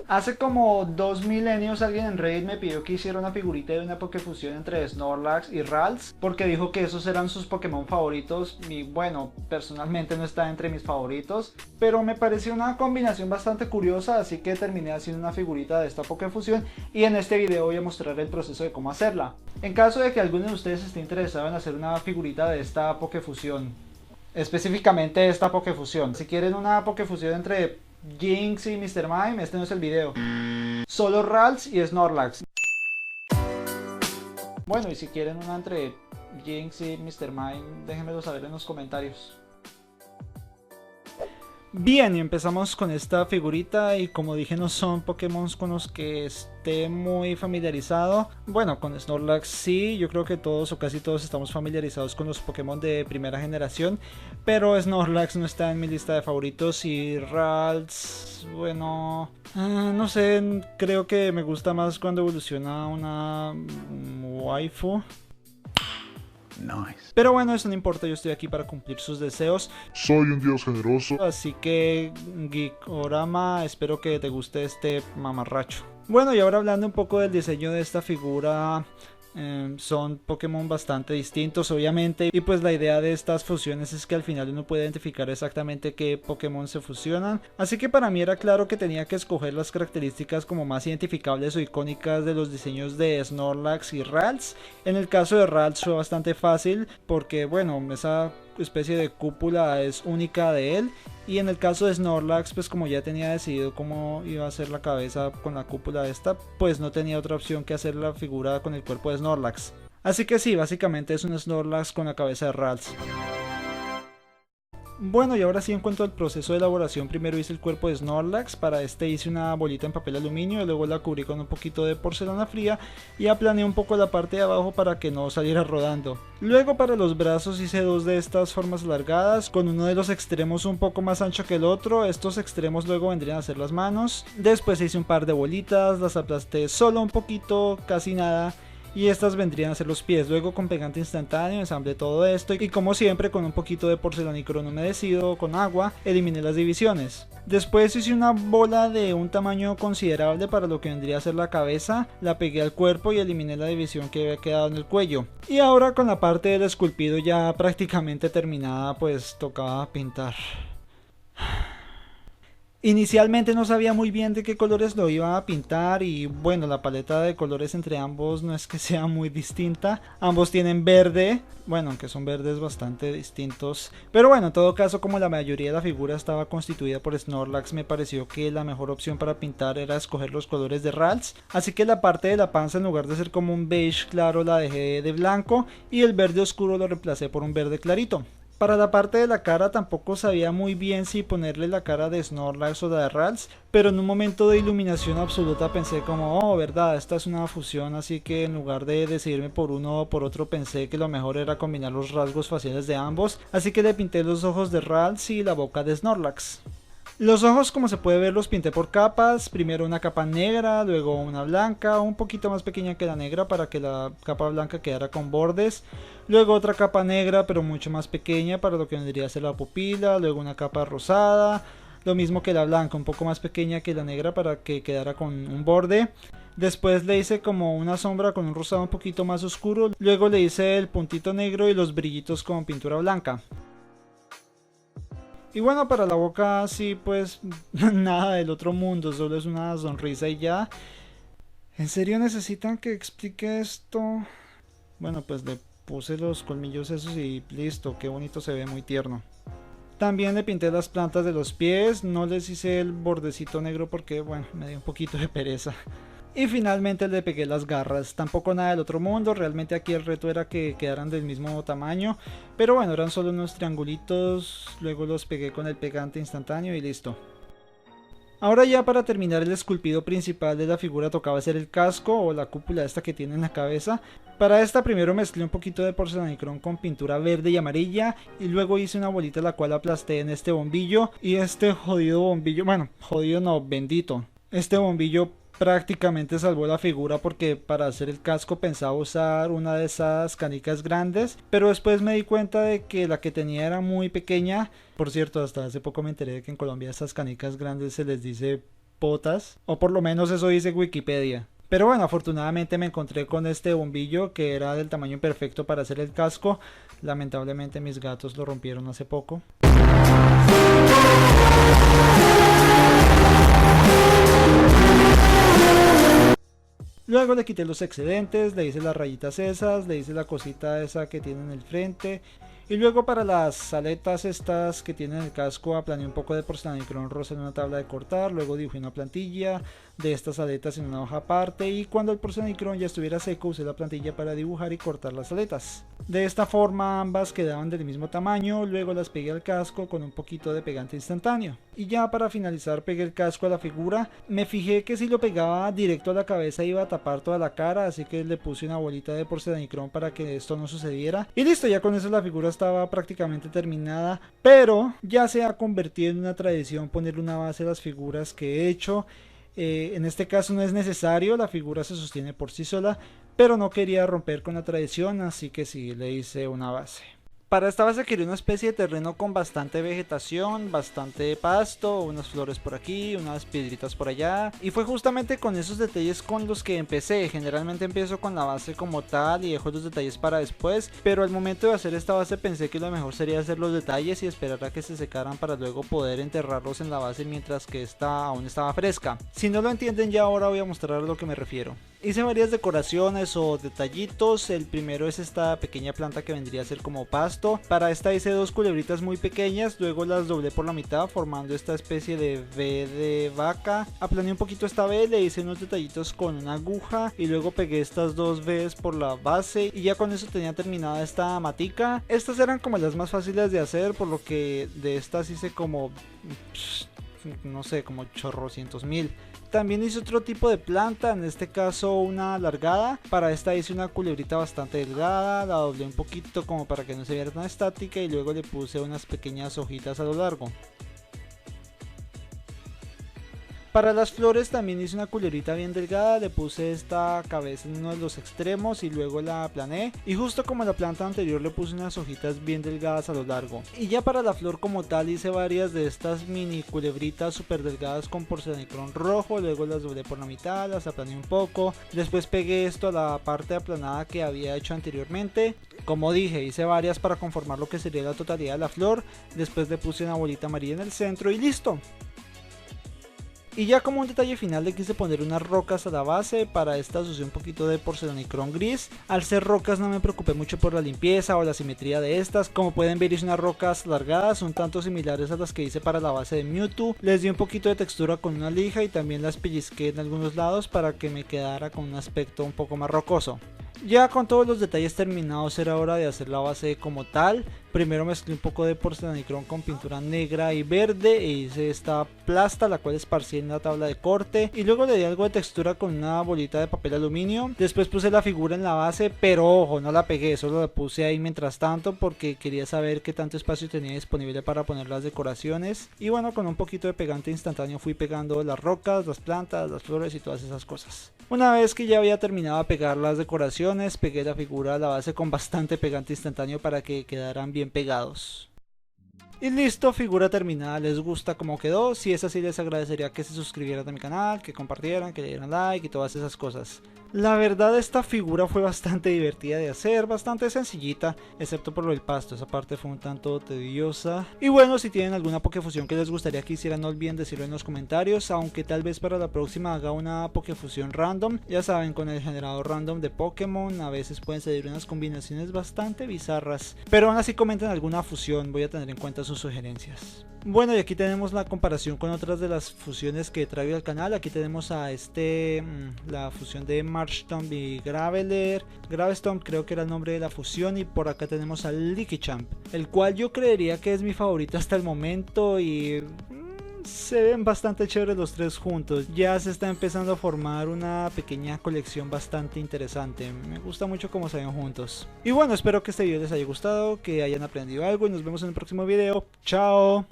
Hace como 2 milenios alguien en Reddit me pidió que hiciera una figurita de una Pokéfusión entre Snorlax y Ralts, porque dijo que esos eran sus Pokémon favoritos y bueno, personalmente no está entre mis favoritos, pero me pareció una combinación bastante curiosa, así que terminé haciendo una figurita de esta Pokéfusión y en este video voy a mostrar el proceso de cómo hacerla. En caso de que alguno de ustedes esté interesado en hacer una figurita de esta Pokéfusión, específicamente esta Pokéfusión, si quieren una Pokéfusión entre Jynx y Mr. Mime, este no es el video. Solo Ralts y Snorlax. Bueno, y si quieren una entre Jynx y Mr. Mime, déjenmelo saber en los comentarios. Bien, y empezamos con esta figurita y como dije no son Pokémon con los que esté muy familiarizado. Bueno, con Snorlax sí, yo creo que todos o casi todos estamos familiarizados con los Pokémon de primera generación, pero Snorlax no está en mi lista de favoritos y Ralts, bueno, no sé, creo que me gusta más cuando evoluciona a una waifu. Nice. Pero bueno, eso no importa, yo estoy aquí para cumplir sus deseos. Soy un dios generoso. Así que, Geekorama, espero que te guste este mamarracho. Bueno, y ahora hablando un poco del diseño de esta figura, son Pokémon bastante distintos obviamente, y pues la idea de estas fusiones es que al final uno puede identificar exactamente qué Pokémon se fusionan, así que para mí era claro que tenía que escoger las características como más identificables o icónicas de los diseños de Snorlax y Ralts. En el caso de Ralts fue bastante fácil porque bueno, esa especie de cúpula es única de él, y en el caso de Snorlax pues como ya tenía decidido cómo iba a ser la cabeza con la cúpula esta, pues no tenía otra opción que hacer la figura con el cuerpo de Snorlax, así que sí, básicamente es un Snorlax con la cabeza de Ralts. Bueno, y ahora sí en cuanto al proceso de elaboración, primero hice el cuerpo de Snorlax. Para este hice una bolita en papel aluminio y luego la cubrí con un poquito de porcelana fría y aplané un poco la parte de abajo para que no saliera rodando. Luego para los brazos hice dos de estas formas alargadas con uno de los extremos un poco más ancho que el otro. Estos extremos luego vendrían a ser las manos. Después hice un par de bolitas, las aplasté solo un poquito, casi nada, y estas vendrían a ser los pies. Luego con pegante instantáneo ensamblé todo esto y como siempre con un poquito de porcelanicrón humedecido con agua eliminé las divisiones. Después hice una bola de un tamaño considerable para lo que vendría a ser la cabeza, la pegué al cuerpo y eliminé la división que había quedado en el cuello. Y ahora con la parte del esculpido ya prácticamente terminada, pues tocaba pintar. Inicialmente no sabía muy bien de qué colores lo iba a pintar y bueno, la paleta de colores entre ambos no es que sea muy distinta. Ambos tienen verde, bueno, aunque son verdes bastante distintos. Pero bueno, en todo caso, como la mayoría de la figura estaba constituida por Snorlax, me pareció que la mejor opción para pintar era escoger los colores de Ralts. Así que la parte de la panza, en lugar de ser como un beige claro, la dejé de blanco y el verde oscuro lo reemplacé por un verde clarito. Para la parte de la cara tampoco sabía muy bien si ponerle la cara de Snorlax o de Ralts, pero en un momento de iluminación absoluta pensé como, oh, verdad, esta es una fusión, así que en lugar de decidirme por uno o por otro pensé que lo mejor era combinar los rasgos faciales de ambos, así que le pinté los ojos de Ralts y la boca de Snorlax. Los ojos, como se puede ver, los pinté por capas, primero una capa negra, luego una blanca, un poquito más pequeña que la negra para que la capa blanca quedara con bordes, luego otra capa negra pero mucho más pequeña para lo que vendría a ser la pupila, luego una capa rosada, lo mismo que la blanca, un poco más pequeña que la negra para que quedara con un borde. Después le hice como una sombra con un rosado un poquito más oscuro, luego le hice el puntito negro y los brillitos con pintura blanca. Y bueno, para la boca sí, pues nada del otro mundo, solo es una sonrisa y ya. ¿En serio necesitan que explique esto? Bueno, pues le puse los colmillos esos y listo, qué bonito se ve, muy tierno. También le pinté las plantas de los pies, no les hice el bordecito negro porque, bueno, me dio un poquito de pereza. Y finalmente le pegué las garras, tampoco nada del otro mundo, realmente aquí el reto era que quedaran del mismo tamaño, pero bueno, eran solo unos triangulitos, luego los pegué con el pegante instantáneo y listo. Ahora ya para terminar el esculpido principal de la figura tocaba hacer el casco o la cúpula esta que tiene en la cabeza. Para esta primero mezclé un poquito de porcelanicrón con pintura verde y amarilla y luego hice una bolita la cual aplasté en este bombillo y este jodido bombillo, bueno, jodido no, bendito, este bombillo prácticamente salvó la figura porque para hacer el casco pensaba usar una de esas canicas grandes, pero después me di cuenta de que la que tenía era muy pequeña. Por cierto, hasta hace poco me enteré de que en Colombia estas canicas grandes se les dice potas, o por lo menos eso dice Wikipedia. Pero bueno, afortunadamente me encontré con este bombillo que era del tamaño perfecto para hacer el casco. Lamentablemente mis gatos lo rompieron hace poco. Luego le quité los excedentes, le hice las rayitas esas, le hice la cosita esa que tiene en el frente. Y luego para las aletas estas que tienen el casco aplané un poco de porcelanicrón rosa en una tabla de cortar. Luego dibujé una plantilla de estas aletas en una hoja aparte. Y cuando el porcelanicrón ya estuviera seco usé la plantilla para dibujar y cortar las aletas. De esta forma ambas quedaban del mismo tamaño. Luego las pegué al casco con un poquito de pegante instantáneo. Y ya para finalizar pegué el casco a la figura. Me fijé que si lo pegaba directo a la cabeza iba a tapar toda la cara. Así que le puse una bolita de porcelanicrón para que esto no sucediera. Y listo, ya con eso la figura estaba prácticamente terminada, pero ya se ha convertido en una tradición ponerle una base a las figuras que he hecho. En este caso no es necesario, la figura se sostiene por sí sola, pero no quería romper con la tradición, así que sí, le hice una base. Para esta base quería una especie de terreno con bastante vegetación, bastante pasto, unas flores por aquí, unas piedritas por allá. Y fue justamente con esos detalles con los que empecé. Generalmente empiezo con la base como tal y dejo los detalles para después. Pero al momento de hacer esta base pensé que lo mejor sería hacer los detalles y esperar a que se secaran para luego poder enterrarlos en la base mientras que esta aún estaba fresca. Si no lo entienden ya ahora voy a mostrar a lo que me refiero. Hice varias decoraciones o detallitos. El primero es esta pequeña planta que vendría a ser como pasto. Para esta hice dos culebritas muy pequeñas, luego las doblé por la mitad formando esta especie de V de vaca. Aplané un poquito esta V, le hice unos detallitos con una aguja y luego pegué estas dos V's por la base y ya con eso tenía terminada esta matica. Estas eran como las más fáciles de hacer, por lo que de estas hice como no sé, como chorrocientos mil. También hice otro tipo de planta, en este caso una alargada. Para esta hice una culebrita bastante delgada, la doblé un poquito como para que no se viera tan estática y luego le puse unas pequeñas hojitas a lo largo. Para las flores también hice una culebrita bien delgada, le puse esta cabeza en uno de los extremos y luego la aplané. Y justo como en la planta anterior le puse unas hojitas bien delgadas a lo largo. Y ya para la flor como tal hice varias de estas mini culebritas súper delgadas con porcelanicrón rojo. Luego las doblé por la mitad, las aplané un poco. Después pegué esto a la parte aplanada que había hecho anteriormente. Como dije, hice varias para conformar lo que sería la totalidad de la flor. Después le puse una bolita amarilla en el centro y listo. Y ya como un detalle final le quise poner unas rocas a la base. Para estas usé un poquito de porcelanicrón gris. Al ser rocas no me preocupé mucho por la limpieza o la simetría de estas. Como pueden ver hice unas rocas alargadas, un tanto similares a las que hice para la base de Mewtwo. Les di un poquito de textura con una lija y también las pellizqué en algunos lados para que me quedara con un aspecto un poco más rocoso. Ya con todos los detalles terminados era hora de hacer la base como tal. Primero mezclé un poco de porcelanicrón con pintura negra y verde e hice esta plasta la cual esparcí en la tabla de corte y luego le di algo de textura con una bolita de papel aluminio. Después puse la figura en la base, pero ojo, no la pegué, solo la puse ahí mientras tanto porque quería saber qué tanto espacio tenía disponible para poner las decoraciones. Y bueno, con un poquito de pegante instantáneo fui pegando las rocas, las plantas, las flores y todas esas cosas. Una vez que ya había terminado de pegar las decoraciones, pegué la figura a la base con bastante pegante instantáneo para que quedaran bien pegados. Y listo, figura terminada. ¿Les gusta cómo quedó? Si es así, les agradecería que se suscribieran a mi canal, que compartieran, que le dieran like y todas esas cosas. La verdad, esta figura fue bastante divertida de hacer, bastante sencillita, excepto por lo del pasto, esa parte fue un tanto tediosa. Y bueno, si tienen alguna Pokéfusión que les gustaría que hiciera, no olviden decirlo en los comentarios, aunque tal vez para la próxima haga una Pokéfusión random. Ya saben, con el generador random de Pokémon a veces pueden salir unas combinaciones bastante bizarras, pero aún así comenten alguna fusión, voy a tener en cuenta sus sugerencias. Bueno, y aquí tenemos la comparación con otras de las fusiones que traigo al canal. Aquí tenemos a la fusión de Marshtomp y Graveler. Gravestomp creo que era el nombre de la fusión. Y por acá tenemos a Lickitung, el cual yo creería que es mi favorito hasta el momento. Y se ven bastante chéveres los tres juntos. Ya se está empezando a formar una pequeña colección bastante interesante. Me gusta mucho cómo se ven juntos. Y bueno, espero que este video les haya gustado, que hayan aprendido algo y nos vemos en el próximo video. ¡Chao!